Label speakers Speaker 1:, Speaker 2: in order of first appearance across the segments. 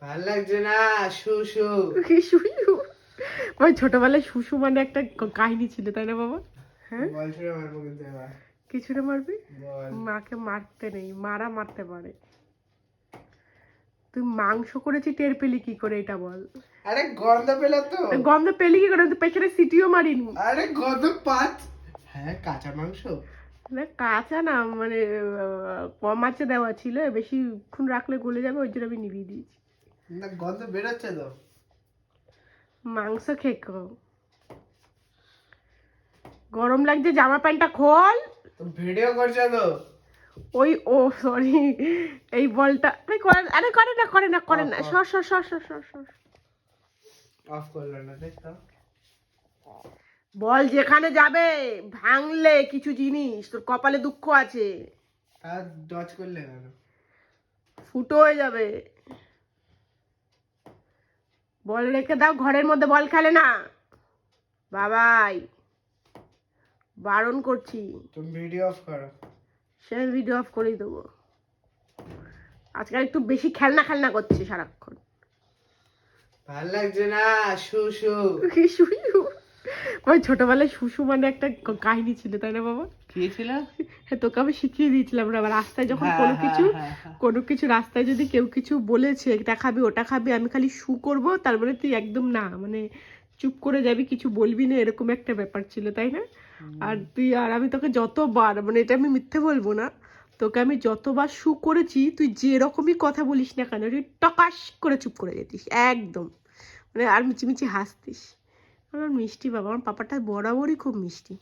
Speaker 1: ভাল লাগছে না। শুশু
Speaker 2: কি শুশু? ওই ছোটবেলায় শুশু মানে একটা কাহিনী ছিল, তাই না বাবা? হ্যাঁ,
Speaker 1: বল শুনে মারবো কিন্তু এবার।
Speaker 2: কিছুটা মারবি?
Speaker 1: বল।
Speaker 2: মাকে মারতে নেই, মারা মারতে পারে। তুই মাংস করেছি টের পেলি কি করে এটা বল?
Speaker 1: আরে গন্ধ পেলে তো।
Speaker 2: তা গন্ধ পেলি কি করে? তুই পেছনে সিটিও মারিনি।
Speaker 1: আরে গন্ধ পাঁচ। হ্যাঁ কাঁচা মাংস।
Speaker 2: না কাঁচা না, মানে কম আঁচে দেওয়া ছিল, বেশিক্ষণ রাখলে গলে যাবে, ওই জন্য আমি নিভিয়ে দিয়েছি।
Speaker 1: না গন্ধ বেরোচ্ছে তো।
Speaker 2: মাংস খেকো, গরম লাগছে, জামা প্যান্টটা খোল।
Speaker 1: তো ভিডিও করছে তো।
Speaker 2: ওই ও সরি, এই বলটা আরে করে না, সর সর সর সর সর সর।
Speaker 1: অফ করলো না দেখ তো।
Speaker 2: বল যেখানে যাবে ভাঙলে কিছু জিনিস, তোর কপালে দুঃখ আছে,
Speaker 1: আর ডচ করলে কেন?
Speaker 2: ফুটো হয়ে যাবে। বল রেখে দাও, ঘরের মধ্যে বল খেলে না বাবাই, বারণ করছি।
Speaker 1: তুমি ভিডিও অফ করো।
Speaker 2: সে ভিডিও অফ করেই দেবো। আজকাল একটু বেশি খেলনা খেলনা করছে সারাক্ষণ।
Speaker 1: ভাল লাগছে না। শুশু
Speaker 2: কি শুশু? ওই ছোটবেলায় শুশু মানে একটা কাহিনী ছিল, তাই না বাবা?
Speaker 1: কি ছিল?
Speaker 2: হ্যাঁ, তোকে আমি শিখিয়ে দিয়েছিলাম না, আবার রাস্তায় যখন
Speaker 1: হ্যাঁ,
Speaker 2: কোনো
Speaker 1: হ্যাঁ,
Speaker 2: কিছু
Speaker 1: হ্যাঁ, হ্যাঁ।
Speaker 2: কোনো কিছু রাস্তায় যদি কেউ কিছু বলেছে এটা খাবি ওটা খাবি, আমি খালি শু করবো, তার মানে তুই একদম না, মানে চুপ করে যাবি, কিছু বলবি না, এরকম একটা ব্যাপার ছিল, তাই না? আর তুই আর আমি তোকে যতবার, মানে এটা আমি মিথ্যে বলবো না, তোকে আমি যতবার শু করেছি তুই যেরকমই কথা বলিস না কেন তুই টকাশ করে চুপ করে যেতিস একদম, মানে আর মিচিমিচি হাসতিস। আমার মিষ্টি বাবা, আমার পাপাটা বরাবরই খুব মিষ্টি,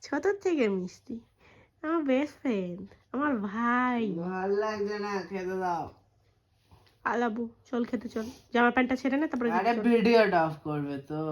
Speaker 2: ছোটোর থেকে মিষ্টি, আমার বেস্ট ফ্রেন্ড, আমার ভাই।
Speaker 1: ভাল লাগছে না, খেতে দাও।
Speaker 2: আলাবু চল খেতে চল, জামা প্যান্টটা ছেড়ে না তারপরে
Speaker 1: আরে
Speaker 2: খেতে চল।
Speaker 1: ভিডিওটা অফ করবে তো।